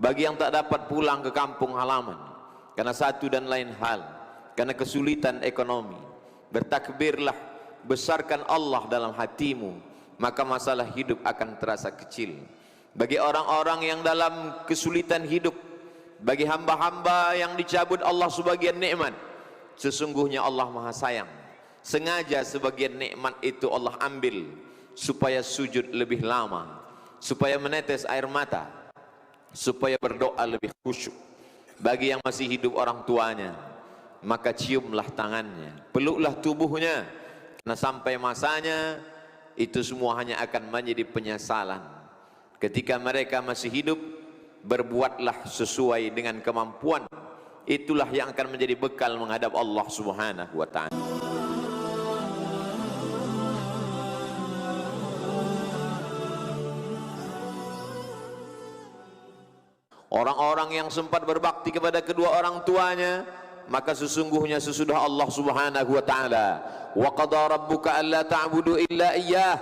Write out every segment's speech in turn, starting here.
bagi yang tak dapat pulang ke kampung halaman karena satu dan lain hal, karena kesulitan ekonomi, bertakbirlah, besarkan Allah dalam hatimu, maka masalah hidup akan terasa kecil. Bagi orang-orang yang dalam kesulitan hidup, bagi hamba-hamba yang dicabut Allah sebagian nikmat, sesungguhnya Allah Maha Sayang. Sengaja sebagian nikmat itu Allah ambil supaya sujud lebih lama, supaya menetes air mata, supaya berdoa lebih khusyuk. Bagi yang masih hidup orang tuanya, maka ciumlah tangannya, peluklah tubuhnya, karena sampai masanya itu semua hanya akan menjadi penyesalan. Ketika mereka masih hidup, berbuatlah sesuai dengan kemampuan. Itulah yang akan menjadi bekal menghadap Allah Subhanahu wa ta'ala. Orang-orang yang sempat berbakti kepada kedua orang tuanya, maka sesungguhnya sesudah Allah Subhanahu wa ta'ala, wa qada rabbuka alla ta'budu illa iyyah,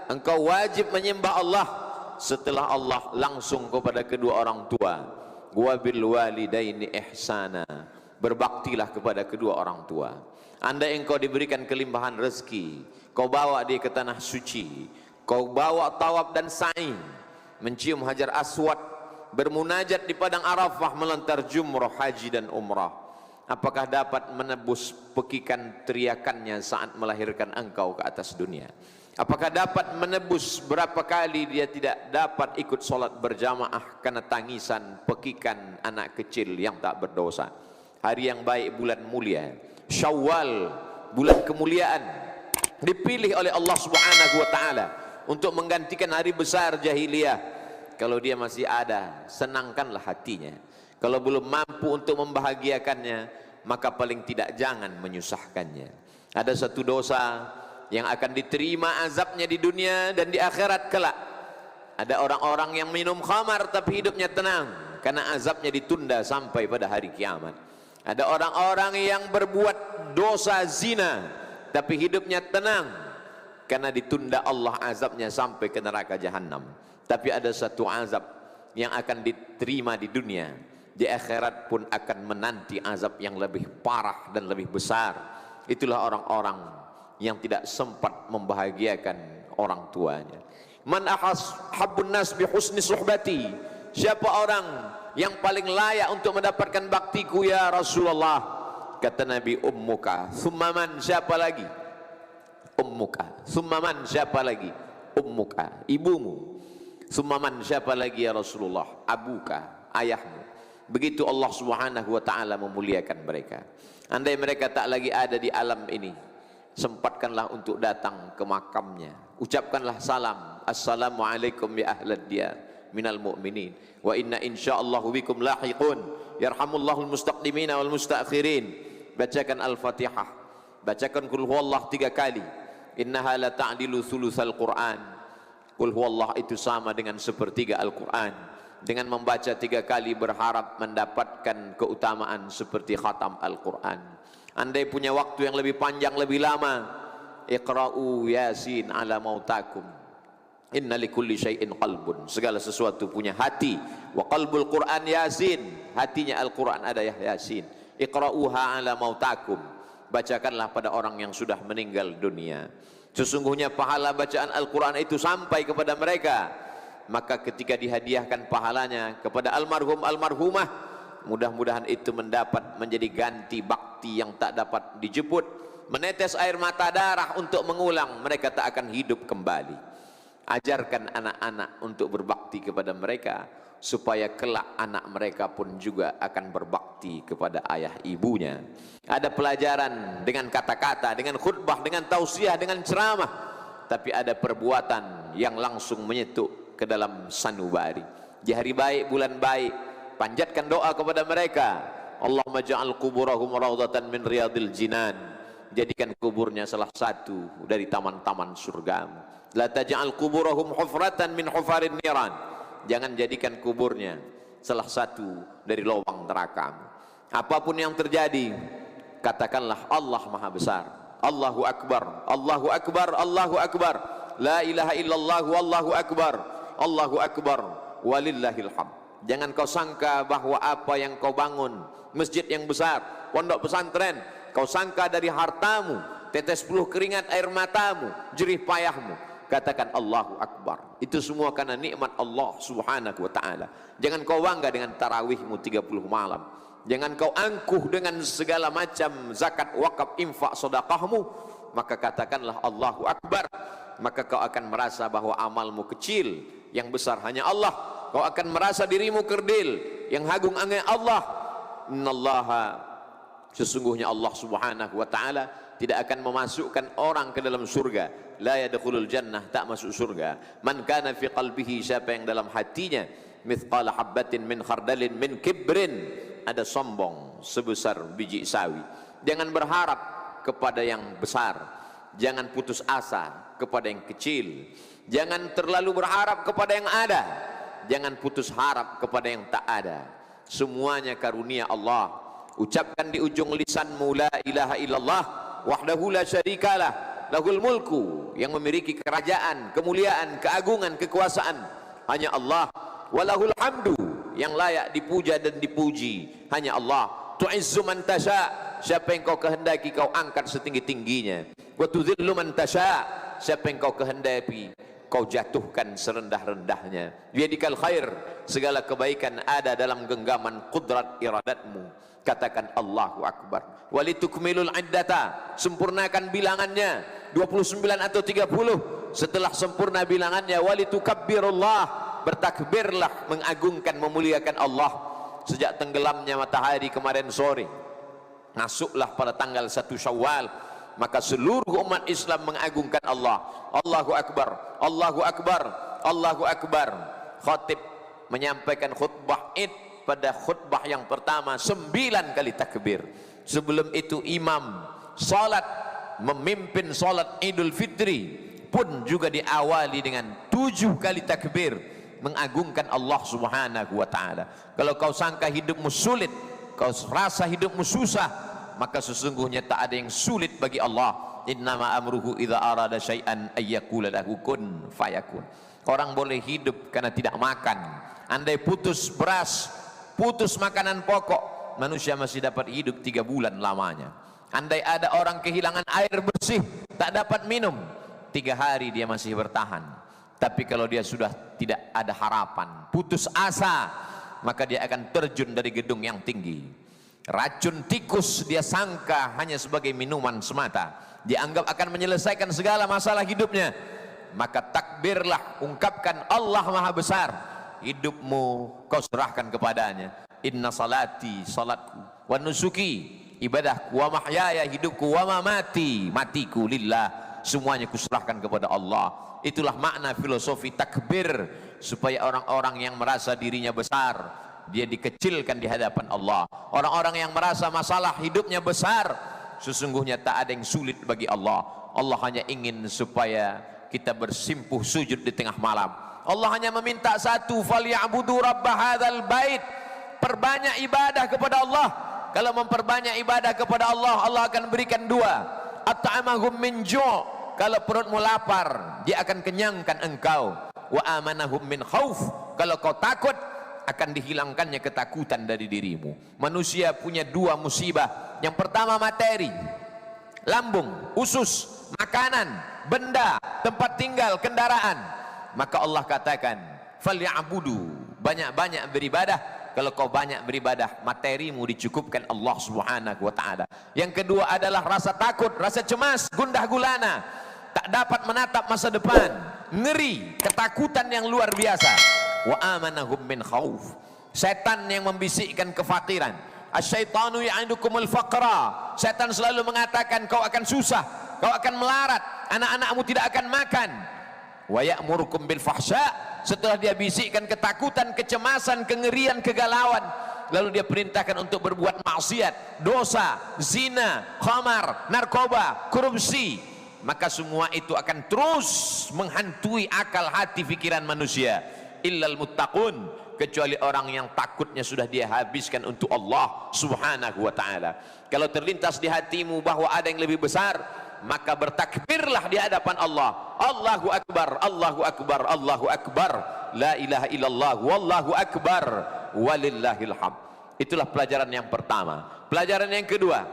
engkau wajib menyembah Allah. Setelah Allah langsung kepada kedua orang tua, wa bil walidaini ihsana, berbaktilah kepada kedua orang tua. Andai engkau diberikan kelimpahan rezeki, kau bawa dia ke tanah suci, kau bawa tawaf dan sa'i, mencium hajar aswad, bermunajat di padang Arafah, melontar jumrah haji dan umrah, apakah dapat menebus pekikan teriakannya saat melahirkan engkau ke atas dunia? Apakah dapat menebus berapa kali dia tidak dapat ikut solat berjamaah karena tangisan pekikan anak kecil yang tak berdosa? Hari yang baik, bulan mulia Syawal, bulan kemuliaan, dipilih oleh Allah Subhanahu wa ta'ala untuk menggantikan hari besar jahiliyah. Kalau dia masih ada, senangkanlah hatinya. Kalau belum mampu untuk membahagiakannya, maka paling tidak jangan menyusahkannya. Ada satu dosa yang akan diterima azabnya di dunia dan di akhirat kelak. Ada orang-orang yang minum khamar tapi hidupnya tenang karena azabnya ditunda sampai pada hari kiamat. Ada orang-orang yang berbuat dosa zina tapi hidupnya tenang karena ditunda Allah azabnya sampai ke neraka jahanam. Tapi ada satu azab yang akan diterima di dunia, di akhirat pun akan menanti azab yang lebih parah dan lebih besar. Itulah orang-orang yang tidak sempat membahagiakan orang tuanya. Man ahabbun nas bi husni suhbati, siapa orang yang paling layak untuk mendapatkan baktiku ya Rasulullah? Kata Nabi, ummuka. Thumma man, siapa lagi? Ummuka. Thumma man, siapa lagi? Ummuka, ibumu. Thumma man, siapa lagi ya Rasulullah? Abuka, ayahmu. Begitu Allah Subhanahu wa ta'ala memuliakan mereka. Andai mereka tak lagi ada di alam ini, sempatkanlah untuk datang ke makamnya, ucapkanlah salam, assalamualaikum ya ahlad diyar minal mu'minin wa inna insyaallahu bikum lahiqun yarhamullahul mustaqdimina wal mustaakhirin. Bacakan al-fatihah, bacakan qul huwallah 3 kali, innaha la ta'dilu thulutsal Qur'an. Qul huwallah itu sama dengan sepertiga Al-Quran. Dengan membaca 3 kali berharap mendapatkan keutamaan seperti khatam Al-Quran. Andai punya waktu yang lebih panjang, lebih lama, iqra'u yasin ala mautakum, inna likulli syai'in qalbun, segala sesuatu punya hati. Wa qalbul Qur'an yasin, hatinya Al-Quran ada yasin. Iqra'uha ala mautakum, bacakanlah pada orang yang sudah meninggal dunia. Sesungguhnya pahala bacaan Al-Quran itu sampai kepada mereka. Maka ketika dihadiahkan pahalanya kepada almarhum almarhumah, mudah-mudahan itu mendapat menjadi ganti bakti yang tak dapat dijemput. Menetes air mata darah untuk mengulang, mereka tak akan hidup kembali. Ajarkan anak-anak untuk berbakti kepada mereka, supaya kelak anak mereka pun juga akan berbakti kepada ayah ibunya. Ada pelajaran dengan kata-kata, dengan khutbah, dengan tausiah, dengan ceramah, tapi ada perbuatan yang langsung menyetuk ke dalam sanubari. Di hari baik, bulan baik, panjatkan doa kepada mereka. Allahumma ja'al kuburahum raudhatan min riyadil jinan, jadikan kuburnya salah satu dari taman-taman surgamu. La taj'al kuburahum hufratan min hufarin niran, jangan jadikan kuburnya salah satu dari lubang neraka. Apapun yang terjadi, katakanlah Allah Maha Besar. Allahu Akbar, Allahu Akbar, Allahu Akbar, la ilaha illallah, wallahu akbar, Allahu Akbar, walillahil hamd. Jangan kau sangka bahwa apa yang kau bangun, masjid yang besar, pondok pesantren, kau sangka dari hartamu, tetes peluh keringat air matamu, jerih payahmu. Katakan Allahu Akbar. Itu semua karena nikmat Allah Subhanahu wa ta'ala. Jangan kau bangga dengan tarawihmu 30 malam. Jangan kau angkuh dengan segala macam zakat, wakaf, infak, sedekahmu. Maka katakanlah Allahu Akbar. Maka kau akan merasa bahwa amalmu kecil, yang besar hanya Allah. Kau akan merasa dirimu kerdil, yang agung hanya Allah. Innallaha, sesungguhnya Allah Subhanahu wa ta'ala tidak akan memasukkan orang ke dalam surga. La yadkhulul jannah, tak masuk surga. Man kana fi qalbihi, siapa yang dalam hatinya mithqala habbatin min khardalin min kibrin, ada sombong sebesar biji sawi. Jangan berharap kepada yang besar, jangan putus asa kepada yang kecil, jangan terlalu berharap kepada yang ada, jangan putus harap kepada yang tak ada. Semuanya karunia Allah. Ucapkan di ujung lisanmu la ilaha illallah wahdahu la syarikalah lahul mulku, yang memiliki kerajaan, kemuliaan, keagungan, kekuasaan hanya Allah. Walahul hamdu, yang layak dipuja dan dipuji hanya Allah. Tu'izzu man tasha, siapa yang kau kehendaki kau angkat setinggi-tingginya. Wa tudhillu man tasha, siapa yang kau kehendaki kau jatuhkan serendah-rendahnya. Biyadikal khair, segala kebaikan ada dalam genggaman kudrat iradatmu. Katakan Allahu Akbar. Walitukmilul iddata, sempurnakan bilangannya 29 atau 30. Setelah sempurna bilangannya, walitukabbirullah, bertakbirlah, mengagungkan, memuliakan Allah. Sejak tenggelamnya matahari kemarin sore, masuklah pada tanggal 1 Syawal, maka seluruh umat Islam mengagungkan Allah. Allahu Akbar, Allahu Akbar, Allahu Akbar. Khatib menyampaikan khutbah Id, pada khutbah yang pertama 9 kali takbir. Sebelum itu imam salat, memimpin salat Idul Fitri pun juga diawali dengan 7 kali takbir, mengagungkan Allah Subhanahu wa ta'ala. Kalau kau sangka hidupmu sulit, kau rasa hidupmu susah, maka sesungguhnya tak ada yang sulit bagi Allah. Innama amruhu idza arada syai'an ayyakula lahu kun fayakun. Orang boleh hidup karena tidak makan. Andai putus beras, putus makanan pokok, manusia masih dapat hidup 3 bulan lamanya. Andai ada orang kehilangan air bersih, tak dapat minum, 3 hari dia masih bertahan. Tapi kalau dia sudah tidak ada harapan, putus asa, maka dia akan terjun dari gedung yang tinggi. Racun tikus dia sangka hanya sebagai minuman semata, dianggap akan menyelesaikan segala masalah hidupnya. Maka takbirlah, ungkapkan Allah Maha Besar. Hidupmu kau serahkan kepadanya. Inna salati, salatku, wa nusuki, ibadahku, wa mahyaya, hidupku, wa mamati, matiku lillah, semuanya kuserahkan kepada Allah. Itulah makna filosofi takbir, supaya orang-orang yang merasa dirinya besar, dia dikecilkan di hadapan Allah. Orang-orang yang merasa masalah hidupnya besar, sesungguhnya tak ada yang sulit bagi Allah. Allah hanya ingin supaya kita bersimpuh sujud di tengah malam. Allah hanya meminta satu, falyabudu rabb hadzal bait, perbanyak ibadah kepada Allah. Kalau memperbanyak ibadah kepada Allah, Allah akan berikan 2. At'amahum min ju', kalau perutmu lapar, dia akan kenyangkan engkau. Wa amanahum min khauf, kalau kau takut, akan dihilangkannya ketakutan dari dirimu. Manusia punya 2 musibah. Yang pertama materi, lambung, usus, makanan, benda, tempat tinggal, kendaraan. Maka Allah katakan, falyabudu, banyak-banyak beribadah. Kalau kau banyak beribadah, materimu dicukupkan Allah Subhanahu wa ta'ala. Yang kedua adalah rasa takut, rasa cemas, gundah gulana, tak dapat menatap masa depan, ngeri, ketakutan yang luar biasa. Wa amanahum min khauf, setan yang membisikkan kefakiran. Asyaitanu ya'idukumul faqra, setan selalu mengatakan kau akan susah, kau akan melarat, anak-anakmu tidak akan makan. Wa ya'murukum bil fahsya, setelah dia bisikkan ketakutan, kecemasan, kengerian, kegalauan, lalu dia perintahkan untuk berbuat maksiat, dosa, zina, khamar, narkoba, korupsi. Maka semua itu akan terus menghantui akal hati pikiran manusia. Illal muttaqun, kecuali orang yang takutnya sudah dia habiskan untuk Allah Subhanahu wa ta'ala. Kalau terlintas di hatimu bahwa ada yang lebih besar, maka bertakbirlah di hadapan Allah. Allahu Akbar, Allahu Akbar, Allahu Akbar. la ilaha illallah wallahu akbar walillahil hamd. Itulah pelajaran yang pertama. Pelajaran yang kedua,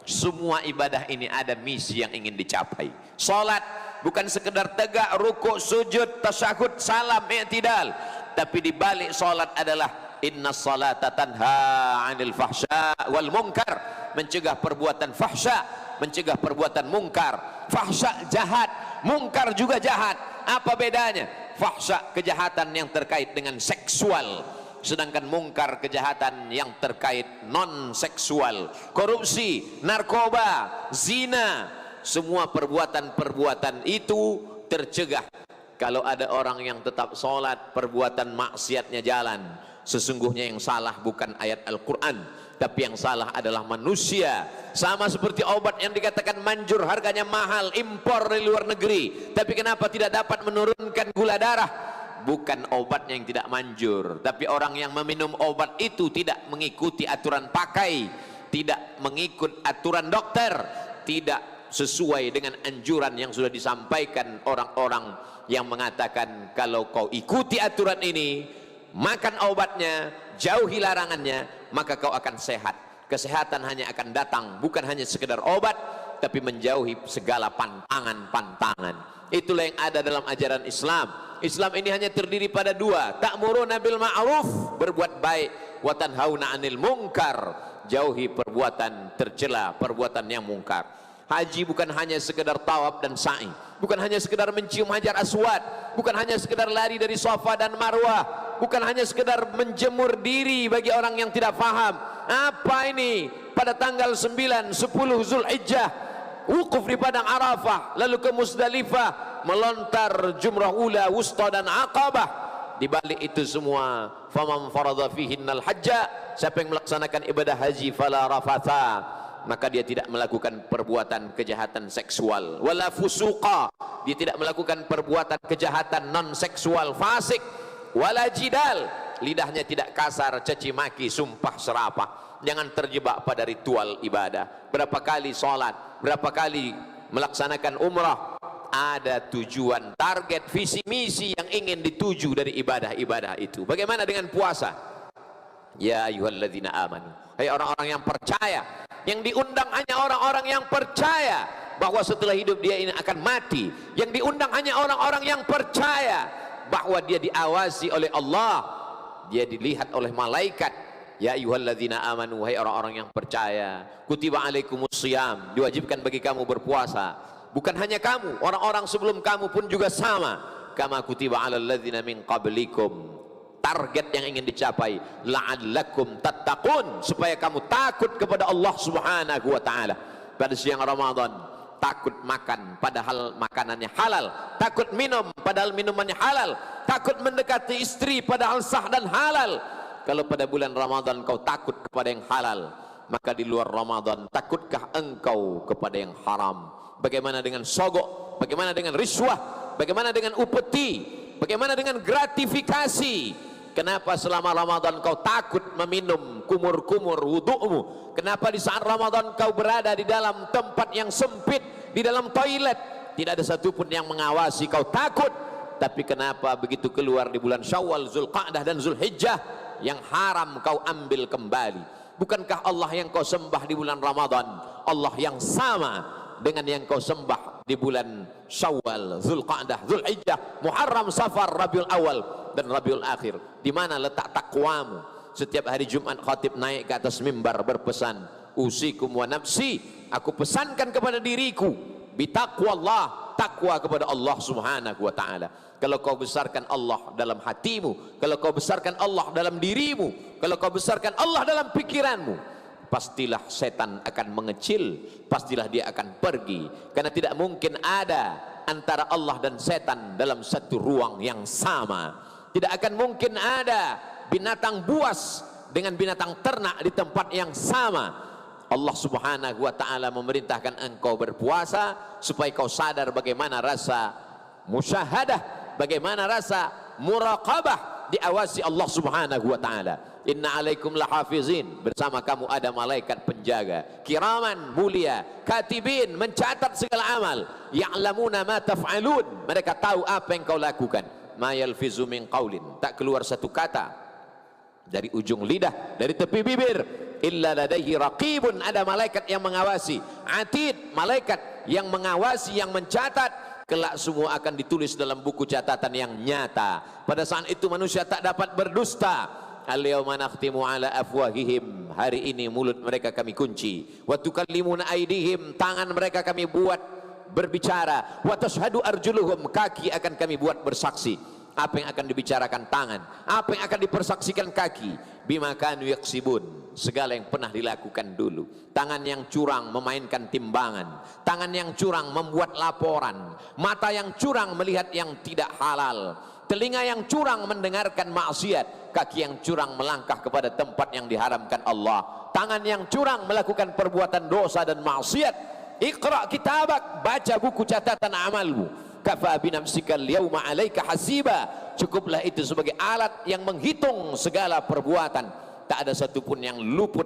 semua ibadah ini ada misi yang ingin dicapai. Salat bukan sekedar tegak, rukuk, sujud, tasyahud, salam, i'tidal, tapi di balik salat adalah inna salata tanha 'anil fahsya wal munkar, mencegah perbuatan fahsya, mencegah perbuatan mungkar. Fahsya jahat, mungkar juga jahat. Apa bedanya? Fahsya kejahatan yang terkait dengan seksual, sedangkan mungkar kejahatan yang terkait non seksual. Korupsi, narkoba, zina, semua perbuatan-perbuatan itu tercegah kalau ada orang yang tetap sholat, perbuatan maksiatnya jalan. Sesungguhnya yang salah bukan ayat Al-Quran, tapi yang salah adalah manusia. Sama seperti obat yang dikatakan manjur, harganya mahal, impor dari luar negeri, tapi kenapa tidak dapat menurunkan gula darah? Bukan obatnya yang tidak manjur, tapi orang yang meminum obat itu tidak mengikuti aturan pakai, tidak mengikut aturan dokter, tidak sesuai dengan anjuran yang sudah disampaikan orang-orang yang mengatakan kalau kau ikuti aturan ini, makan obatnya, jauhi larangannya, maka kau akan sehat. Kesehatan hanya akan datang, bukan hanya sekedar obat, tapi menjauhi segala pantangan-pantangan. Itulah yang ada dalam ajaran Islam. Islam ini hanya terdiri pada dua: ta'muruna bil ma'ruf, berbuat baik, wa tanhauna 'anil munkar, jauhi perbuatan tercela, perbuatan yang mungkar. Haji bukan hanya sekedar tawaf dan sa'i, bukan hanya sekedar mencium hajar aswad, bukan hanya sekedar lari dari Safa dan Marwah, bukan hanya sekedar menjemur diri bagi orang yang tidak faham. Apa ini? Pada tanggal 9, 10 Zulhijjah, wukuf di padang Arafah, lalu ke Musdalifah, melontar jumrah ula, wusta dan aqabah. Di balik itu semua, faman faradha fihinnal hajja, siapa yang melaksanakan ibadah haji, fala rafatha, maka dia tidak melakukan perbuatan kejahatan seksual, wala fusuqa, dia tidak melakukan perbuatan kejahatan non seksual, fasik, wala jidal, lidahnya tidak kasar, caci maki, sumpah serapah. Jangan terjebak pada ritual ibadah. Berapa kali sholat, berapa kali melaksanakan umrah, ada tujuan, target, visi misi yang ingin dituju dari ibadah-ibadah itu. Bagaimana dengan puasa? Ya ayyuhalladzina amanu, hai orang-orang yang percaya, yang diundang hanya orang-orang yang percaya bahwa setelah hidup dia ini akan mati. Yang diundang hanya orang-orang yang percaya bahwa dia diawasi oleh Allah, dia dilihat oleh malaikat. Ya ayyuhalladzina amanu, hai orang-orang yang percaya, kutiba alaikumusiyam, diwajibkan bagi kamu berpuasa. Bukan hanya kamu, orang-orang sebelum kamu pun juga sama. Kama kutiba alal ladzina min qablikum, target yang ingin dicapai, la'allakum tattaqun, supaya kamu takut kepada Allah Subhanahu wa taala. Pada siang Ramadan, takut makan padahal makanannya halal, takut minum padahal minumannya halal, takut mendekati istri padahal sah dan halal. Kalau pada bulan Ramadan kau takut kepada yang halal, maka di luar Ramadan takutkah engkau kepada yang haram? Bagaimana dengan sogok? Bagaimana dengan riswah? Bagaimana dengan upeti? Bagaimana dengan gratifikasi? Kenapa selama Ramadan kau takut meminum kumur-kumur wudu'mu? Kenapa di saat Ramadan kau berada di dalam tempat yang sempit, di dalam toilet, tidak ada satupun yang mengawasi, kau takut? Tapi kenapa begitu keluar di bulan Syawal, Zulqa'dah dan Zulhijjah, yang haram kau ambil kembali? Bukankah Allah yang kau sembah di bulan Ramadan Allah yang sama dengan yang kau sembah di bulan Syawal, Zulqa'dah, Zulhijjah, Muharram, Safar, Rabiul Awal dan Rabiul Akhir? Di mana letak takwamu? Setiap hari Jumat khatib naik ke atas mimbar berpesan, usikum wa nafsi, aku pesankan kepada diriku bitaqwallah, takwa kepada Allah Subhanahu wa taala. Kalau kau besarkan Allah dalam hatimu, kalau kau besarkan Allah dalam dirimu, kalau kau besarkan Allah dalam pikiranmu, pastilah setan akan mengecil, pastilah dia akan pergi. Karena tidak mungkin ada antara Allah dan setan dalam satu ruang yang sama. Tidak akan mungkin ada binatang buas dengan binatang ternak di tempat yang sama. Allah Subhanahu wa taala memerintahkan engkau berpuasa supaya kau sadar bagaimana rasa musyahadah, bagaimana rasa muraqabah, diawasi Allah Subhanahu wa taala. Inna alaikum lahafizin, bersama kamu ada malaikat penjaga, kiraman, mulia, katibin, mencatat segala amal, ya'lamuna ma taf'alun, mereka tahu apa yang kau lakukan. ma yalfizu min qaulin, tak keluar satu kata dari ujung lidah, dari tepi bibir, illa ladaihi raqibun, ada malaikat yang mengawasi, atid, malaikat yang mengawasi, yang mencatat. Kelak semua akan ditulis dalam buku catatan yang nyata. Pada saat itu manusia tak dapat berdusta. Al-yawma nakhtimu ala afwahihim, hari ini mulut mereka kami kunci. Wa tukallimuna aydihim, tangan mereka kami buat berbicara. Wa tashhadu arjuluhum, kaki akan kami buat bersaksi. Apa yang akan dibicarakan tangan, apa yang akan dipersaksikan kaki. Bima kanu yaksibun, segala yang pernah dilakukan dulu. Tangan yang curang memainkan timbangan, tangan yang curang membuat laporan, mata yang curang melihat yang tidak halal, telinga yang curang mendengarkan maksiat, kaki yang curang melangkah kepada tempat yang diharamkan Allah, tangan yang curang melakukan perbuatan dosa dan maksiat. Iqra kitabak, baca buku catatan amalmu. Kafa binafsika al-yawma 'alaika hasiba, cukuplah itu sebagai alat yang menghitung segala perbuatan. Tak ada satupun yang luput.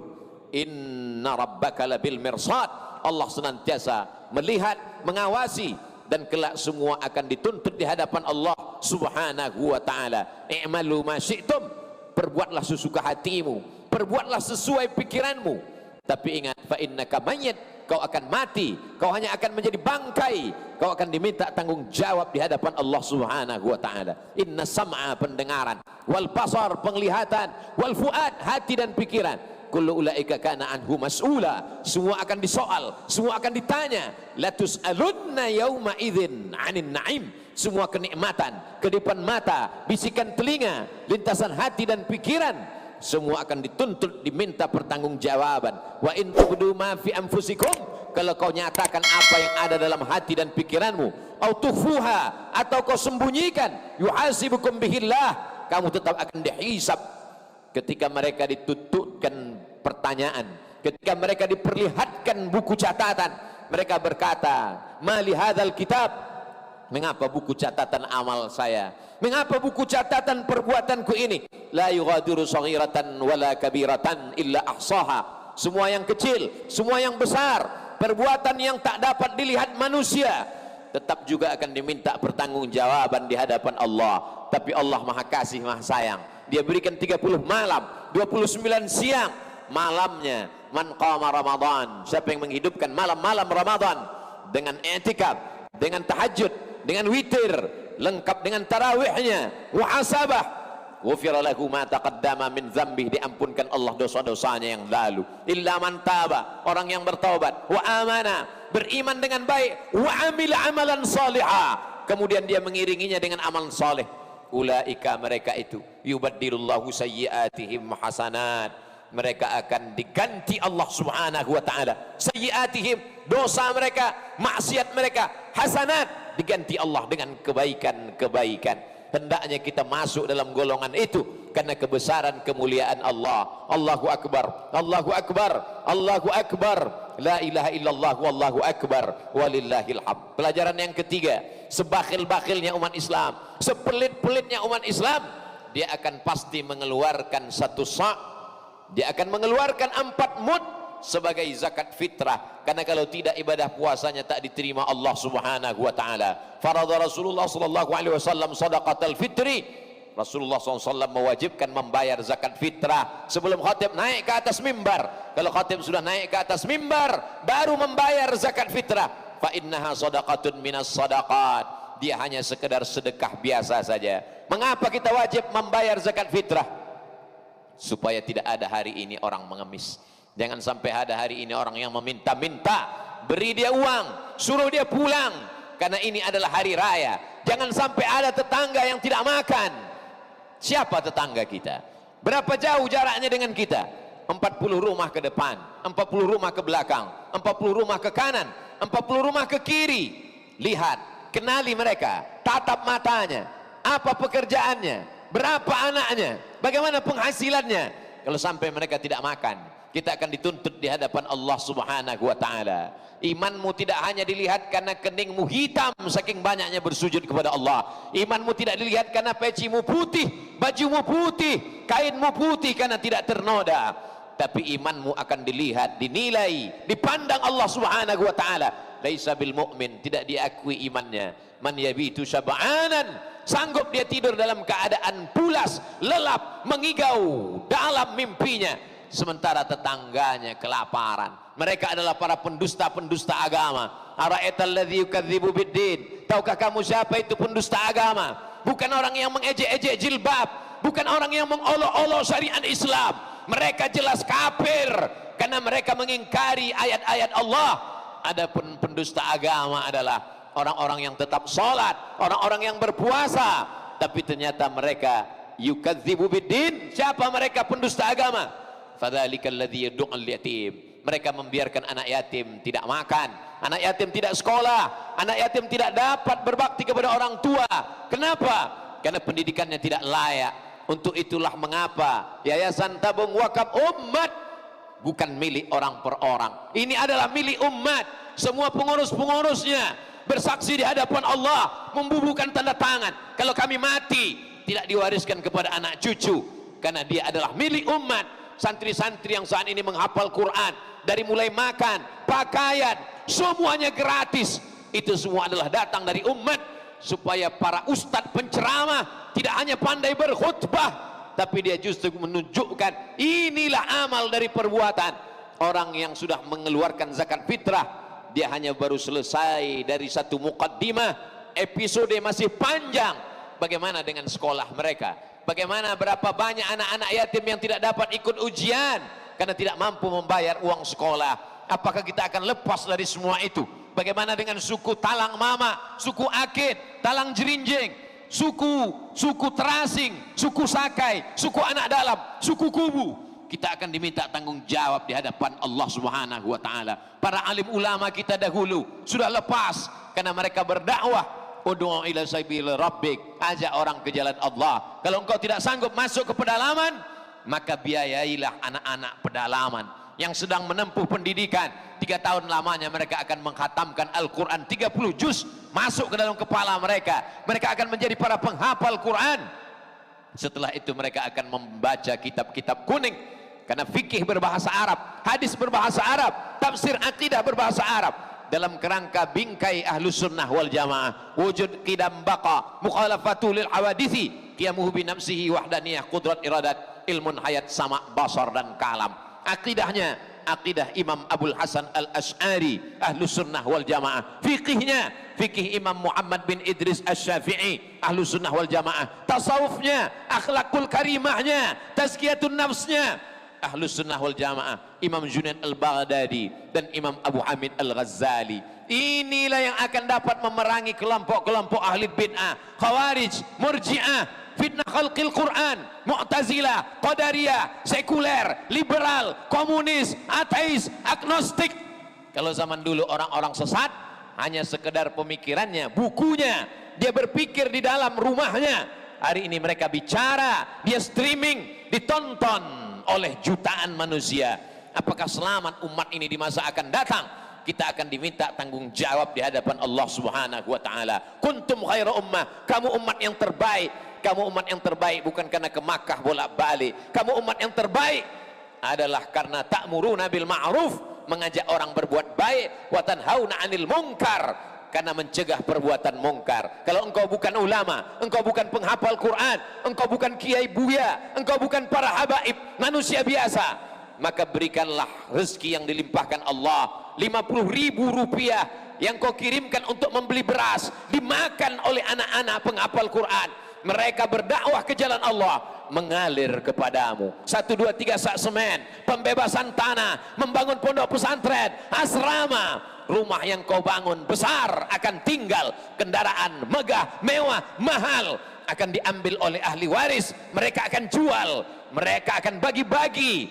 Inna rabbaka labil mirsad, Allah senantiasa melihat, mengawasi, dan kelak semua akan dituntut di hadapan Allah subhanahu wa ta'ala. I'malu ma syi'tum, perbuatlah sesuka hatimu, perbuatlah sesuai pikiranmu, tapi ingat, fa innaka mayyit, kau akan mati, kau hanya akan menjadi bangkai, kau akan diminta tanggung jawab di hadapan Allah subhanahu wa ta'ala. Inna sam'a, pendengaran, wal basar, penglihatan, wal fuad, hati dan pikiran, kullu ulaika kana anhu mas'ula, semua akan disoal, semua akan ditanya. La tus'alunna yawma idzin 'anin na'im, semua kenikmatan, kedipan mata, bisikan telinga, lintasan hati dan pikiran, semua akan dituntut, diminta pertanggungjawaban. Wa in tubdu ma fi anfusikum, kalau kau nyatakan apa yang ada dalam hati dan pikiranmu, au tukhfuha, atau kau sembunyikan, yuhasibukum bihillah, kamu tetap akan dihisab. Ketika mereka ditutupkan pertanyaan, ketika mereka diperlihatkan buku catatan, mereka berkata, mali hadzal kitab, mengapa buku catatan amal saya, mengapa buku catatan perbuatanku ini, la yughadiru saghiratan wala kabiratan illa ahsaha, semua yang kecil, semua yang besar, perbuatan yang tak dapat dilihat manusia, tetap juga akan diminta pertanggungjawaban di hadapan Allah. Tapi Allah maha kasih, maha sayang, dia berikan 30 malam, 29 siang, malamnya man qama Ramadan, siapa yang menghidupkan malam-malam Ramadan dengan i'tikaf, dengan tahajud, dengan witir, lengkap dengan tarawihnya, muhasabah, ghufira lahu ma taqaddama min dzambih, diampunkan Allah dosa-dosanya yang lalu. Illa man taba, orang yang bertaubat, wa amana, beriman dengan baik, wa amila amalan salihah, kemudian dia mengiringinya dengan amal saleh, ulaika, mereka itu, yubaddilullahu sayyiatihim hasanat, mereka akan diganti Allah subhanahu wa ta'ala sayyiatihim, dosa mereka, maksiat mereka, hasanat, diganti Allah dengan kebaikan-kebaikan. Hendaknya kita masuk dalam golongan itu karena kebesaran kemuliaan Allah. Allahu akbar, Allahu akbar, Allahu akbar, la ilaha illallah, wallahu akbar, walillahil hamd. Pelajaran yang ketiga, sebakhil-bakhilnya umat Islam, sepelit-pelitnya umat Islam, dia akan pasti mengeluarkan satu sa', dia akan mengeluarkan 4 mud sebagai zakat fitrah, karena kalau tidak ibadah puasanya tak diterima Allah subhanahu wa ta'ala. Farada Rasulullah sallallahu alaihi wasallam sadaqatal fitri, Rasulullah SAW mewajibkan membayar zakat fitrah sebelum khatib naik ke atas mimbar. Kalau khatib sudah naik ke atas mimbar, baru membayar zakat fitrah. Fa innaha sadaqatun minas sadaqat, dia hanya sekedar sedekah biasa saja. Mengapa kita wajib membayar zakat fitrah? Supaya tidak ada hari ini orang mengemis. Jangan sampai ada hari ini orang yang meminta-minta, beri dia uang, suruh dia pulang, karena ini adalah hari raya. Jangan sampai ada tetangga yang tidak makan. Siapa tetangga kita? Berapa jauh jaraknya dengan kita? 40 rumah ke depan, 40 rumah ke belakang, 40 rumah ke kanan, 40 rumah ke kiri. Lihat, kenali mereka, tatap matanya, apa pekerjaannya, berapa anaknya, bagaimana penghasilannya. Kalau sampai mereka tidak makan, kita akan dituntut di hadapan Allah subhanahu wa ta'ala. Imanmu tidak hanya dilihat karena keningmu hitam saking banyaknya bersujud kepada Allah. Imanmu tidak dilihat karena pecimu putih, bajumu putih, kainmu putih karena tidak ternoda. Tapi imanmu akan dilihat, dinilai, dipandang Allah subhanahu wa ta'ala. Laisa bil mu'min, tidak diakui imannya. Man yabitu syab'anan, sanggup dia tidur dalam keadaan pulas, lelap, mengigau dalam mimpinya, sementara tetangganya kelaparan. Mereka adalah para pendusta-pendusta agama. Ara'aital ladzi yukadzibu biddin, tahukah kamu siapa itu pendusta agama? Bukan orang yang mengejek-ejek jilbab, bukan orang yang mengolok-olok syariat Islam. Mereka jelas kafir karena mereka mengingkari ayat-ayat Allah. Adapun pendusta agama adalah orang-orang yang tetap sholat, orang-orang yang berpuasa, tapi ternyata mereka yukadzibu biddin. Siapa mereka pendusta agama? Fadzalikal ladzi yad'ul yatim. Mereka membiarkan anak yatim tidak makan, anak yatim tidak sekolah, anak yatim tidak dapat berbakti kepada orang tua. Kenapa? Karena pendidikannya tidak layak. Untuk itulah mengapa Yayasan Tabung Wakaf Umat bukan milik orang per orang. Ini adalah milik umat. Semua pengurus-pengurusnya bersaksi di hadapan Allah, membubuhkan tanda tangan. Kalau kami mati, tidak diwariskan kepada anak cucu, karena dia adalah milik umat. Santri-santri yang saat ini menghafal Quran, dari mulai makan, pakaian, semuanya gratis. Itu semua adalah datang dari umat, supaya para ustadz penceramah tidak hanya pandai berkhutbah, tapi dia justru menunjukkan inilah amal dari perbuatan. Orang yang sudah mengeluarkan zakat fitrah, dia hanya baru selesai dari satu muqaddimah, episode masih panjang. Bagaimana dengan sekolah mereka? Bagaimana berapa banyak anak-anak yatim yang tidak dapat ikut ujian karena tidak mampu membayar uang sekolah? Apakah kita akan lepas dari semua itu? Bagaimana dengan suku Talang Mama, suku Akit, Talang Jerinjing, suku Terasing, suku Sakai, suku Anak Dalam, suku Kubu? Kita akan diminta tanggung jawab di hadapan Allah Subhanahu wa taala. Para alim ulama kita dahulu sudah lepas karena mereka berdakwah. Ud'u ila sabil rabbik, ajak orang ke jalan Allah. Kalau engkau tidak sanggup masuk ke pedalaman, maka biayailah anak-anak pedalaman yang sedang menempuh pendidikan. 3 tahun lamanya mereka akan menghatamkan Al-Quran 30 juz masuk ke dalam kepala mereka. Mereka akan menjadi para penghafal Quran. Setelah itu mereka akan membaca kitab-kitab kuning, karena fikih berbahasa Arab, hadis berbahasa Arab, tafsir akidah berbahasa Arab. Dalam kerangka bingkai Ahlus Sunnah wal Jamaah, wujud qidam baqa, mukhalafatu lil hawadisi, qiyamuhu bi nafsihi, wahdaniyah, qudrat iradat, ilmun hayat, sama basar dan kalam. Akidahnya akidah Imam Abul Hasan Al-Asy'ari, Ahlus Sunnah wal Jamaah. Fikihnya fikih Imam Muhammad bin Idris Asy-Syafi'i, Ahlus Sunnah wal Jamaah. Tasawufnya, akhlakul karimahnya, tazkiyatun nafsnya, Ahlus Sunnah wal Jamaah. Imam Junaid Al-Baghdadi dan Imam Abu Hamid Al-Ghazali. Inilah yang akan dapat memerangi kelompok-kelompok ahli bid'ah, khawarij, murji'ah, fitnah khalqil Quran, mu'tazilah, qadariyah, sekuler, liberal, komunis, ateis, agnostik. Kalau zaman dulu orang-orang sesat hanya sekedar pemikirannya, bukunya, dia berpikir di dalam rumahnya. Hari ini mereka bicara, dia streaming, ditonton oleh jutaan manusia. Apakah selamat umat ini di masa akan datang? Kita akan diminta tanggung jawab di hadapan Allah Subhanahu wa taala. Kuntum khairu ummah, kamu umat yang terbaik. Kamu umat yang terbaik bukan karena ke Makkah bolak-balik. Kamu umat yang terbaik adalah karena ta'muruna bil ma'ruf, mengajak orang berbuat baik, wa tanhauna 'anil munkar, karena mencegah perbuatan mungkar. Kalau engkau bukan ulama, engkau bukan penghafal Quran, engkau bukan kiai buya, engkau bukan para habaib, manusia biasa, maka berikanlah rezeki yang dilimpahkan Allah. 50.000 rupiah yang kau kirimkan untuk membeli beras dimakan oleh anak-anak penghafal Quran. Mereka berdakwah ke jalan Allah, mengalir kepadamu. 1, 2, 3 sak semen, pembebasan tanah, membangun pondok pesantren, asrama. Rumah yang kau bangun besar akan tinggal, kendaraan megah, mewah, mahal akan diambil oleh ahli waris. Mereka akan jual, mereka akan bagi-bagi,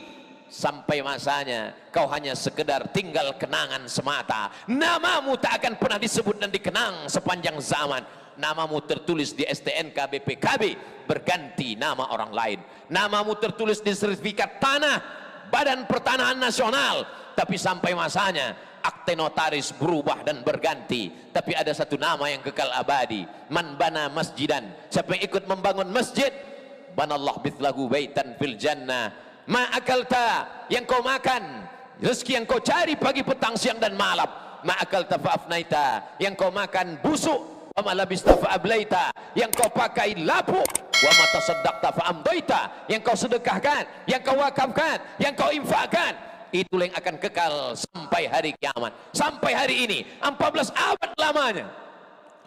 sampai masanya kau hanya sekedar tinggal kenangan semata. Namamu tak akan pernah disebut dan dikenang sepanjang zaman. Namamu tertulis di STNK BPKB, berganti nama orang lain. Namamu tertulis di sertifikat tanah Badan Pertanahan Nasional, tapi sampai masanya akte notaris berubah dan berganti. Tapi ada satu nama yang kekal abadi, man bana masjidan, siapa yang ikut membangun masjid, banallah bithlahu baitan fil jannah. Ma akalta, yang kau makan, rezeki yang kau cari pagi petang siang dan malam. Ma akalta fa afnaita, yang kau makan busuk, wa ma labista fa ablaita, yang kau pakai lapuk, wa ma tasaddaqta fa amdaita, yang kau sedekahkan, yang kau wakafkan, yang kau infakkan, itulah yang akan kekal sampai hari kiamat. Sampai hari ini 14 abad lamanya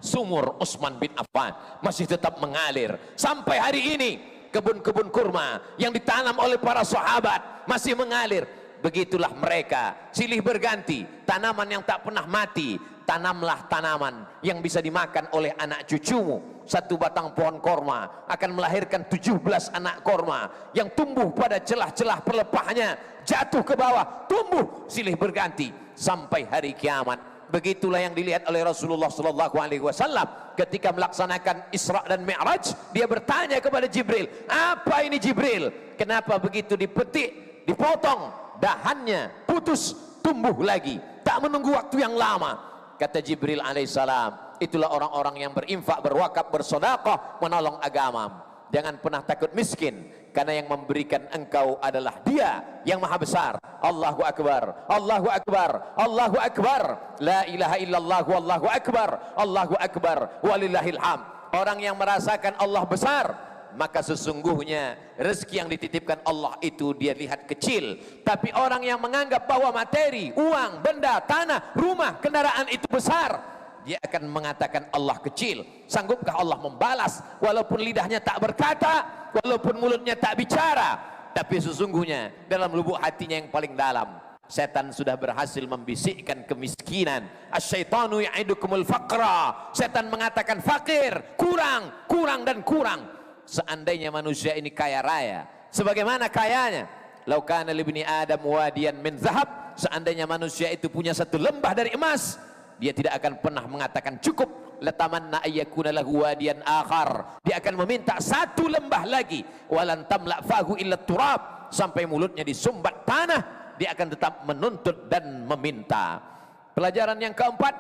sumur Utsman bin Affan masih tetap mengalir. Sampai hari ini kebun-kebun kurma yang ditanam oleh para sahabat masih mengalir. Begitulah mereka, silih berganti, tanaman yang tak pernah mati. Tanamlah tanaman yang bisa dimakan oleh anak cucumu. Satu batang pohon korma akan melahirkan 17 anak korma yang tumbuh pada celah-celah pelepahnya, jatuh ke bawah, tumbuh silih berganti sampai hari kiamat. Begitulah yang dilihat oleh Rasulullah sallallahu alaihi wasallam ketika melaksanakan Isra dan Mi'raj. Dia bertanya kepada Jibril, "Apa ini Jibril? Kenapa begitu dipetik, dipotong, dahannya putus, tumbuh lagi, tak menunggu waktu yang lama?" Kata Jibril alaihissalam, itulah orang-orang yang berinfak, berwakaf, bersedekah, menolong agama. Jangan pernah takut miskin, karena yang memberikan engkau adalah Dia yang maha besar. Allahu Akbar, Allahu Akbar, Allahu Akbar, la ilaha illallah, wallahu akbar, Allahu Akbar, walillahil hamd. Orang yang merasakan Allah besar, maka sesungguhnya rezeki yang dititipkan Allah itu dia lihat kecil. Tapi orang yang menganggap bahwa materi, uang, benda, tanah, rumah, kendaraan itu besar, dia akan mengatakan Allah kecil. Sanggupkah Allah membalas walaupun lidahnya tak berkata, walaupun mulutnya tak bicara, tapi sesungguhnya dalam lubuk hatinya yang paling dalam, setan sudah berhasil membisikkan kemiskinan. Asyaitanu ya'idukumul faqra. Setan mengatakan fakir, kurang, kurang dan kurang. Seandainya manusia ini kaya raya, sebagaimana kayanya, lau kana libni adam wadiyan min zahab, seandainya manusia itu punya satu lembah dari emas, dia tidak akan pernah mengatakan cukup. Latamanna ayyakuna lahu wadiyan akhar, dia akan meminta satu lembah lagi. Walan tamla fahu illa turab, sampai mulutnya disumbat tanah, dia akan tetap menuntut dan meminta. Pelajaran yang keempat,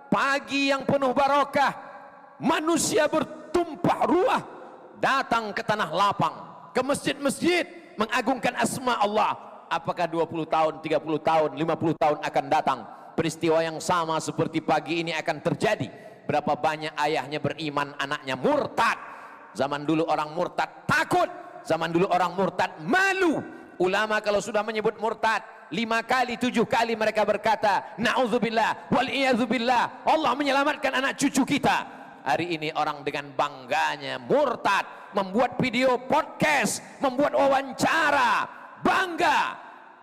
pagi yang penuh barokah, manusia bertumpah ruah datang ke tanah lapang, ke masjid-masjid, mengagungkan asma Allah. Apakah 20 tahun, 30 tahun, 50 tahun akan datang, peristiwa yang sama seperti pagi ini akan terjadi. Berapa banyak ayahnya beriman, anaknya murtad. Zaman dulu orang murtad takut, zaman dulu orang murtad malu. Ulama kalau sudah menyebut murtad 5 kali, 7 kali mereka berkata, na'udzubillah wal'iyadzubillah, Allah menyelamatkan anak cucu kita. Hari ini orang dengan bangganya murtad, membuat video podcast, membuat wawancara, bangga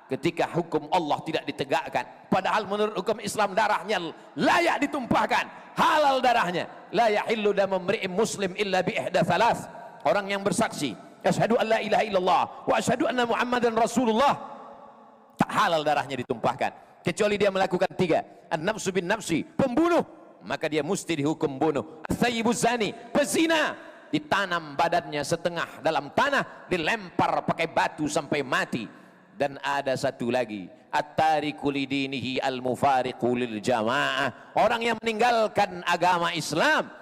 ketika hukum Allah tidak ditegakkan. Padahal menurut hukum Islam darahnya layak ditumpahkan, halal darahnya. La yahillu damu imri'in muslim illa bi ihda thalath. Orang yang bersaksi, asyhadu an la ilaha illallah wa asyhadu anna Muhammadan Rasulullah, tak halal darahnya ditumpahkan kecuali dia melakukan 3. An-nafsu bin nafsi, pembunuh, maka dia mesti dihukum bunuh. As-sayyibuz zani, pezina, ditanam badannya setengah dalam tanah, dilempar pakai batu sampai mati. Dan ada satu lagi, at-tariku lidinihi al-mufariqu lil jamaah, orang yang meninggalkan agama Islam.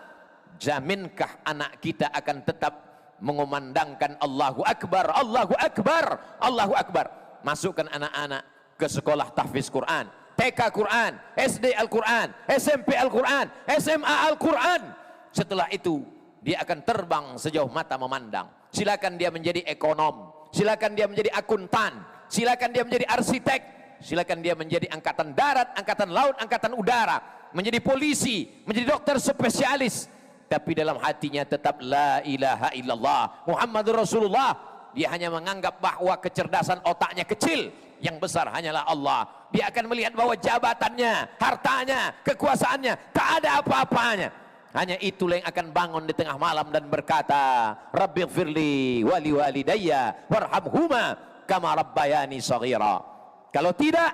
Jaminkah anak kita akan tetap mengumandangkan Allahu Akbar, Allahu Akbar, Allahu Akbar? Masukkan anak-anak ke sekolah tahfiz Quran, TK Quran, SD Al-Quran, SMP Al-Quran, SMA Al-Quran. Setelah itu dia akan terbang sejauh mata memandang. Silakan dia menjadi ekonom, silakan dia menjadi akuntan, silakan dia menjadi arsitek, silakan dia menjadi angkatan darat, angkatan laut, angkatan udara, menjadi polisi, menjadi dokter spesialis. Tapi dalam hatinya tetap la ilaha illallah Muhammadur Rasulullah. Dia hanya menganggap bahwa kecerdasan otaknya kecil, yang besar hanyalah Allah. Dia akan melihat bahwa jabatannya, hartanya, kekuasaannya tak ada apa-apanya. Hanya itulah yang akan bangun di tengah malam dan berkata, Rabbighfirli wali walidayya warhamhuma kama rabbayani shaghira. Kalau tidak,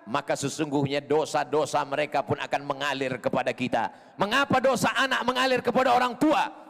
maka sesungguhnya dosa-dosa mereka pun akan mengalir kepada kita. Mengapa dosa anak mengalir kepada orang tua?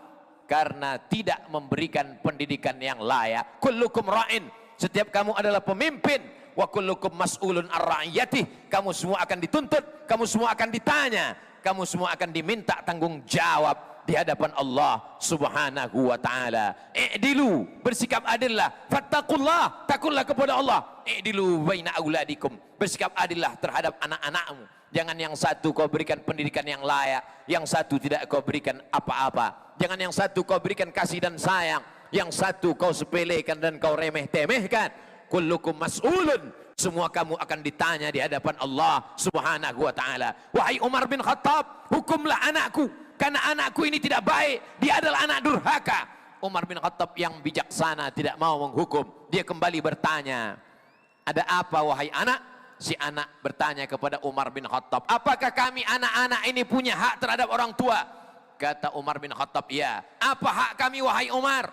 Karena tidak memberikan pendidikan yang layak. Kullukum ra'in, setiap kamu adalah pemimpin. Wa kullukum mas'ulun ar-ra'iyatih, kamu semua akan dituntut, kamu semua akan ditanya, kamu semua akan diminta tanggung jawab di hadapan Allah Subhanahu wa taala. I'dilu, bersikap adillah, fattaqullah, takutlah kepada Allah. i'dilu baina auladikum, bersikap adillah terhadap anak-anakmu. Jangan yang satu kau berikan pendidikan yang layak, yang satu tidak kau berikan apa-apa. Jangan yang satu kau berikan kasih dan sayang, yang satu kau sepelekan dan kau remeh-temehkan. Kullukum mas'ulun, semua kamu akan ditanya di hadapan Allah Subhanahu wa taala. Wahai Umar bin Khattab, hukumlah anakku, karena anakku ini tidak baik, dia adalah anak durhaka. Umar bin Khattab yang bijaksana tidak mau menghukum. Dia kembali bertanya, ada apa wahai anak? Si anak bertanya kepada Umar bin Khattab, apakah kami anak-anak ini punya hak terhadap orang tua? Kata Umar bin Khattab, ya. Apa hak kami wahai Umar?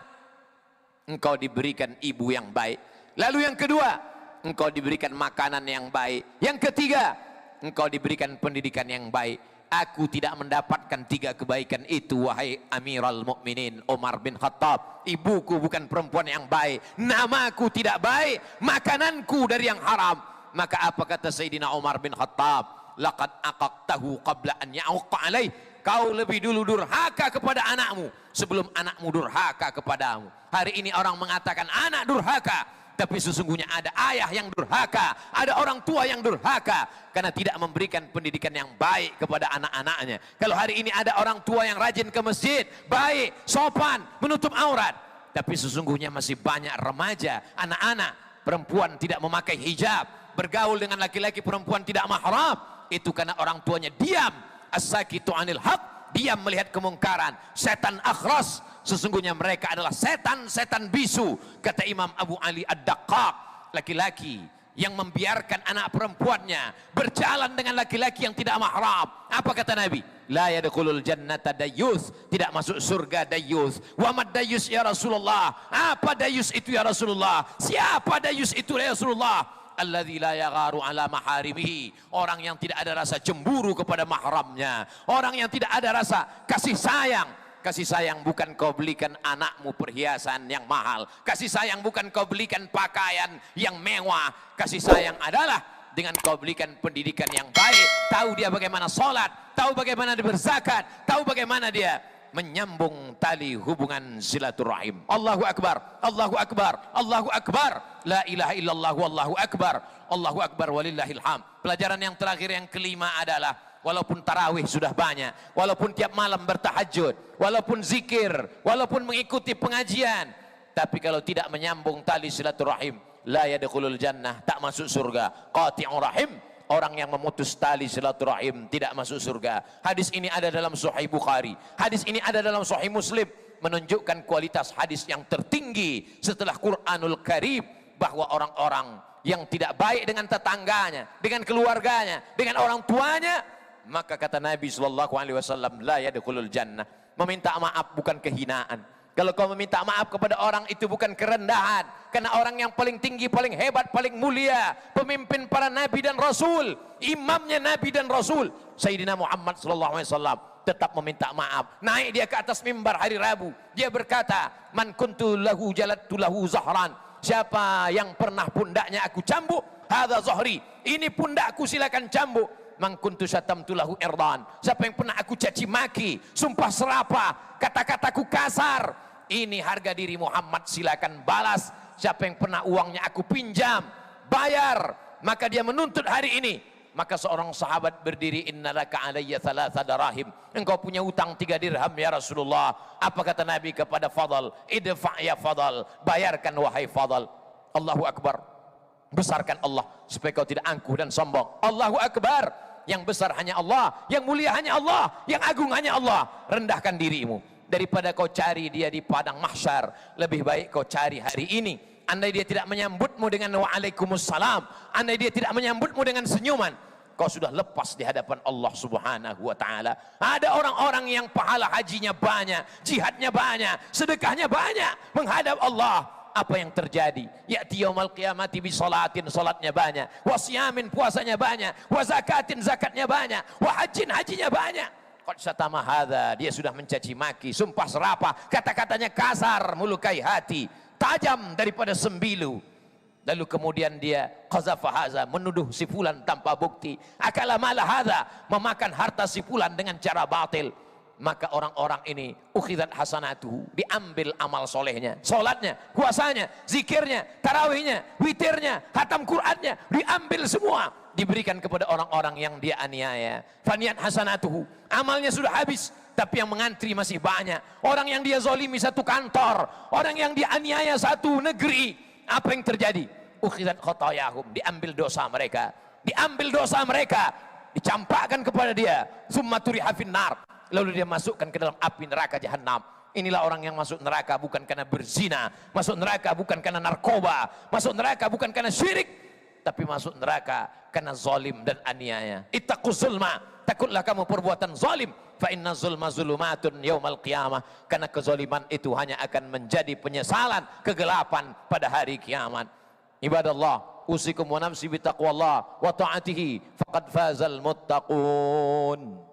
Engkau diberikan ibu yang baik. Lalu yang kedua, engkau diberikan makanan yang baik. Yang ketiga, engkau diberikan pendidikan yang baik. Aku tidak mendapatkan tiga kebaikan itu wahai Amirul Mukminin Umar bin Khattab. Ibuku bukan perempuan yang baik, namaku tidak baik, makananku dari yang haram. Maka apa kata Sayyidina Umar bin Khattab? Laqad aqaqtahu qabla an ya'uqqa alaih. Kau lebih dulu durhaka kepada anakmu sebelum anakmu durhaka kepadamu. Hari ini orang mengatakan anak durhaka, tapi sesungguhnya ada ayah yang durhaka, ada orang tua yang durhaka karena tidak memberikan pendidikan yang baik kepada anak-anaknya. Kalau hari ini ada orang tua yang rajin ke masjid, baik, sopan, menutup aurat, tapi sesungguhnya masih banyak remaja, anak-anak, perempuan tidak memakai hijab, bergaul dengan laki-laki perempuan tidak mahram. Itu karena orang tuanya diam. As-sakitu anil haq, diam melihat kemungkaran. Setan akhras, sesungguhnya mereka adalah setan-setan bisu. Kata Imam Abu Ali Ad-Daqqaq, laki-laki yang membiarkan anak perempuannya berjalan dengan laki-laki yang tidak mahram. Apa kata Nabi? La yadkhulul jannata dayyus, tidak masuk surga dayyus. Wa mad dayyus ya Rasulullah? Apa dayyus itu ya Rasulullah? Siapa dayyus itu ya Rasulullah? Alladzi la yagharu ala maharimihi, orang yang tidak ada rasa cemburu kepada mahramnya, orang yang tidak ada rasa kasih sayang. Kasih sayang bukan kau belikan anakmu perhiasan yang mahal, kasih sayang bukan kau belikan pakaian yang mewah, kasih sayang adalah dengan kau berikan pendidikan yang baik, tahu dia bagaimana sholat, tahu bagaimana dia berzakat, tahu bagaimana dia menyambung tali hubungan silaturahim. Allahu Akbar, Allahu Akbar, Allahu Akbar, la ilaha illallah, wallahu akbar, Allahu Akbar walillahil hamd. Pelajaran yang terakhir yang kelima adalah walaupun tarawih sudah banyak, walaupun tiap malam bertahajud, walaupun zikir, walaupun mengikuti pengajian, tapi kalau tidak menyambung tali silaturahim, la yadkhulul jannah, tak masuk surga. Qati'ur rahim, orang yang memutus tali silaturahim tidak masuk surga. Hadis ini ada dalam Sahih Bukhari, hadis ini ada dalam Sahih Muslim, menunjukkan kualitas hadis yang tertinggi setelah Quranul Karim, bahwa orang-orang yang tidak baik dengan tetangganya, dengan keluarganya, dengan orang tuanya, maka kata Nabi SAW, la yadkhulul jannah. Meminta maaf bukan kehinaan. Kalau kau meminta maaf kepada orang itu bukan kerendahan, karena orang yang paling tinggi, paling hebat, paling mulia, pemimpin para nabi dan rasul, imamnya nabi dan rasul, Sayyidina Muhammad SAW, tetap meminta maaf. Naik dia ke atas mimbar hari Rabu, dia berkata, man kuntu lahu jalattu lahu zahran, siapa yang pernah pundaknya aku cambuk, hadza zahri, ini pundakku silakan cambuk. Man kuntu syatamtu lahu irdan, siapa yang pernah aku caci maki, sumpah serapah, kata-kataku kasar, ini harga diri Muhammad, silakan balas. Siapa yang pernah uangnya aku pinjam, bayar, maka dia menuntut hari ini. Maka seorang sahabat berdiri, innalaka alayya thalatha darahim, engkau punya utang 3 dirham ya Rasulullah. Apa kata Nabi kepada Fadal? Idfa' ya Fadal, bayarkan wahai Fadal. Allahu Akbar, besarkan Allah supaya kau tidak angkuh dan sombong. Allahu Akbar, yang besar hanya Allah, yang mulia hanya Allah, yang agung hanya Allah. Rendahkan dirimu. Daripada kau cari dia di padang mahsyar, lebih baik kau cari hari ini. Andai dia tidak menyambutmu dengan waalaikumsalam, andai dia tidak menyambutmu dengan senyuman, kau sudah lepas di hadapan Allah Subhanahu wa ta'ala. Ada orang-orang yang pahala hajinya banyak, jihadnya banyak, sedekahnya banyak, menghadap Allah. Apa yang terjadi? Ya'ti yaumal qiyamati bi salatin, salatnya banyak, wa siyamin, puasanya banyak, wa zakatin, zakatnya banyak, wa hajjin, hajinya banyak. Qad syatama hadza, dia sudah mencaci maki, sumpah serapah, kata-katanya kasar, melukai hati, tajam daripada sembilu. Lalu kemudian dia qazafa hadza, menuduh si fulan tanpa bukti. Akala mala hadza, memakan harta si fulan dengan cara batil. maka orang-orang ini ukhidat hasanatuhu, diambil amal solehnya, solatnya, puasanya, zikirnya, tarawihnya, witirnya, khatam Qur'annya, diambil semua, diberikan kepada orang-orang yang dia aniaya. Faniyat hasanatuhu, amalnya sudah habis, tapi yang mengantri masih banyak. Orang yang dia zolimi satu kantor, orang yang dia aniaya satu negeri, apa yang terjadi? Ukhidat khotoyahum, diambil dosa mereka, dicampakkan kepada dia, summa turiha finnar, lalu dia masukkan ke dalam api neraka jahanam. Inilah orang yang masuk neraka bukan karena berzina, masuk neraka bukan karena narkoba, masuk neraka bukan karena syirik, tapi masuk neraka karena zalim dan aniaya. Ittaquz zulma, takutlah kamu perbuatan zalim, fa inna zulma zulumatun yaumal qiyamah, karena kezaliman itu hanya akan menjadi penyesalan, kegelapan pada hari kiamat. Ibadallah, usikum wa nafsi bitaqwallah wa ta'atihi faqad fazal muttaqun.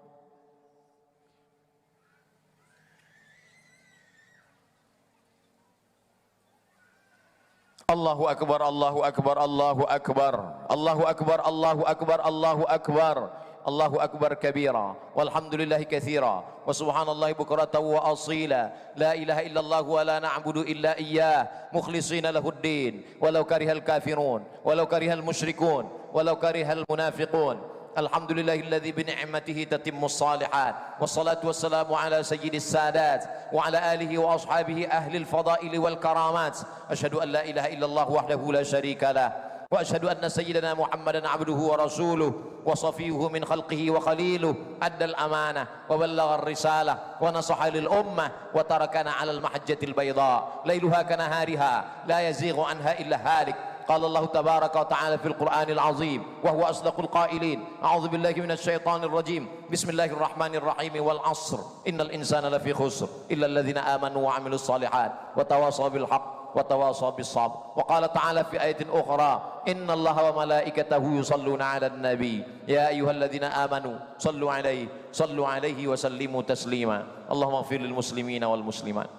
Allahu akbar, Allahu akbar, Allahu akbar, Allahu akbar, Allahu akbar, Allahu akbar, Allahu akbar kabira, walhamdulillahi katsira, wa subhanallahi bukratan wa asila, la ilaha illallah wa la na'budu illa iyyah, mukhlishina lahuddin, walau karihal kafirun, walau karihal musyrikun, walau karihal munafiqun. Alhamdulillahilladzi bi ni'matihi tatimmus shalihat, wassalatu wassalamu ala sayyidis sadat wa ala alihi wa ashabihi ahlil fadail wal karamat. Asyhadu an la ilaha illallah wahdahu la syarika lah, wa asyhadu anna sayyidana Muhammadan abduhu wa rasuluh wa safiyuhu min khalqihi wa khaliluh, addal amanah wa ballagha ar-risalah wa nasaha lil ummah wa tarakana 'alal mahajjatil bayda lailuha kanahariha la yazighu anha illa halik. قال الله تبارك وتعالى في القرآن العظيم وهو أصدق القائلين: أعوذ بالله من الشيطان الرجيم، بسم الله الرحمن الرحيم، والعصر إن الإنسان لفي خسر إلا الذين آمنوا وعملوا الصالحات وتواصوا بالحق وتواصوا بالصبر. وقال تعالى في آية أخرى: إن الله وملائكته يصلون على النبي يا أيها الذين آمنوا صلوا عليه وسلموا تسليما. اللهم اغفر للمسلمين والمسلمات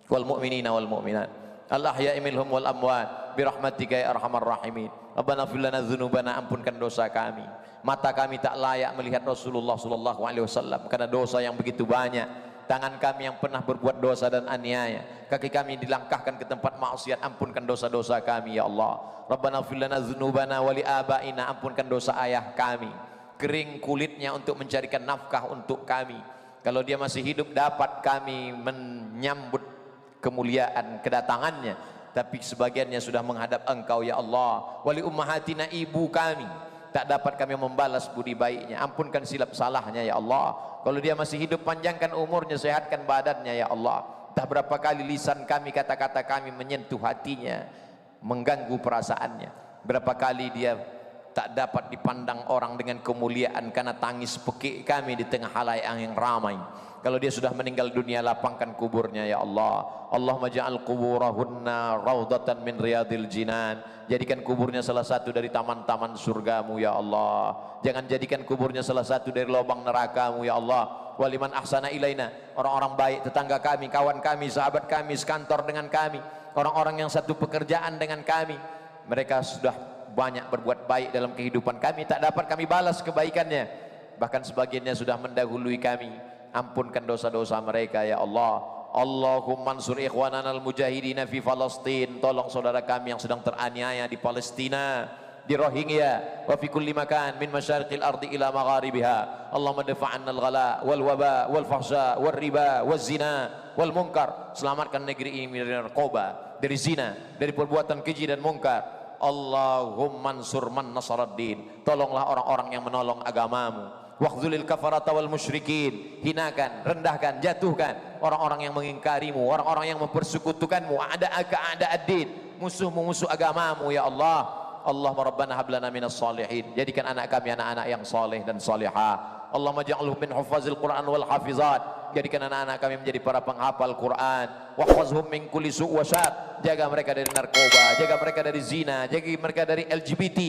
والمؤمنين والمؤمنات al-ahya'i minhum wal amwat birahmatika ya arhamar rahimin. Rabbana ighfir lana dzunubana, ampunkan dosa kami. Mata kami tak layak melihat Rasulullah sallallahu alaihi wasallam karena dosa yang begitu banyak. Tangan kami yang pernah berbuat dosa dan aniaya, kaki kami dilangkahkan ke tempat maksiat, ampunkan dosa-dosa kami ya Allah. Rabbana ighfir lana dzunubana wa li abaina, ampunkan dosa ayah kami, kering kulitnya untuk mencarikan nafkah untuk kami. Kalau dia masih hidup dapat kami menyambut kemuliaan kedatangannya, tapi sebagiannya sudah menghadap Engkau ya Allah. Wali ummahatina, ibu kami, tak dapat kami membalas budi baiknya, ampunkan silap salahnya ya Allah. Kalau dia masih hidup, panjangkan umurnya, sehatkan badannya ya Allah. Entah berapa kali lisan kami, kata-kata kami menyentuh hatinya, mengganggu perasaannya. Berapa kali dia tak dapat dipandang orang dengan kemuliaan karena tangis pekik kami di tengah halayak yang ramai. Kalau dia sudah meninggal dunia, lapangkan kuburnya ya Allah. Allahumma ja'al kuburahunna raudatan min riyadil jinan, jadikan kuburnya salah satu dari taman-taman surgamu ya Allah. Jangan jadikan kuburnya salah satu dari lubang nerakamu ya Allah. Waliman ahsana ilaina, orang-orang baik, tetangga kami, kawan kami, sahabat kami, sekantor dengan kami, orang-orang yang satu pekerjaan dengan kami, mereka sudah banyak berbuat baik dalam kehidupan kami, tak dapat kami balas kebaikannya, bahkan sebagiannya sudah mendahului kami. Ampunkan dosa-dosa mereka ya Allah. Allahumma ansur ikhwanana al-mujahidina fi Palestin, tolong saudara kami yang sedang teraniaya di Palestina, di Rohingya, wa fi kulli makan min masyariqil ardi ila magharibiha. Allahumma dafa'anna al-ghala wal waba wal fahsya wal riba wal zina wal munkar. Selamatkan negeri ini dari narkoba, dari zina, dari perbuatan keji dan munkar. Allahumma ansur man nasaraddin, tolonglah orang-orang yang menolong agamamu. Waqdzulil kafarata wal musyrikin, hinakan, rendahkan, jatuhkan orang-orang yang mengingkarimu, orang-orang yang mempersekutukanmu. A'da'aka a'da'ad-din, musuh-musuh agamamu ya Allah. Allahumma rabbana hab lana minas salihin, jadikan anak kami anak-anak yang saleh dan salihah. Allahumma ja'alhum min hufazil Quran wal hafizat, jadikan anak-anak kami menjadi para penghafal Quran. Wahfazhum min kulli su' wa syar, jaga mereka dari narkoba, jaga mereka dari zina, jaga mereka dari LGBT,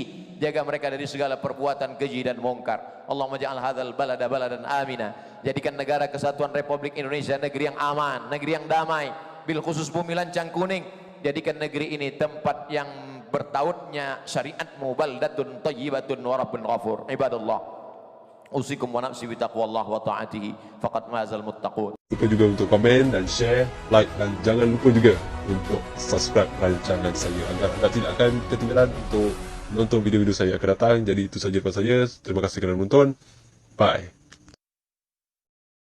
jaga mereka dari segala perbuatan keji dan mungkar. Allahumma ja'al hadzal balada baladan amina, jadikan negara kesatuan Republik Indonesia negeri yang aman, negeri yang damai. Bil khusus bumi Lancang Kuning, jadikan negeri ini tempat yang bertautnya syariatmu, baldatun thayyibatun wa rabbun ghafur. Ibadallah, Usikum wa nafsi bi taqwallah wa ta'atihi faqad mazal muttaqun. Lupa juga untuk komen dan share, like, dan jangan lupa juga untuk subscribe rancangan saya agar anda tidak akan ketinggalan untuk menonton video-video saya akan datang. Jadi itu saja daripada saya. Terima kasih kerana menonton. Bye.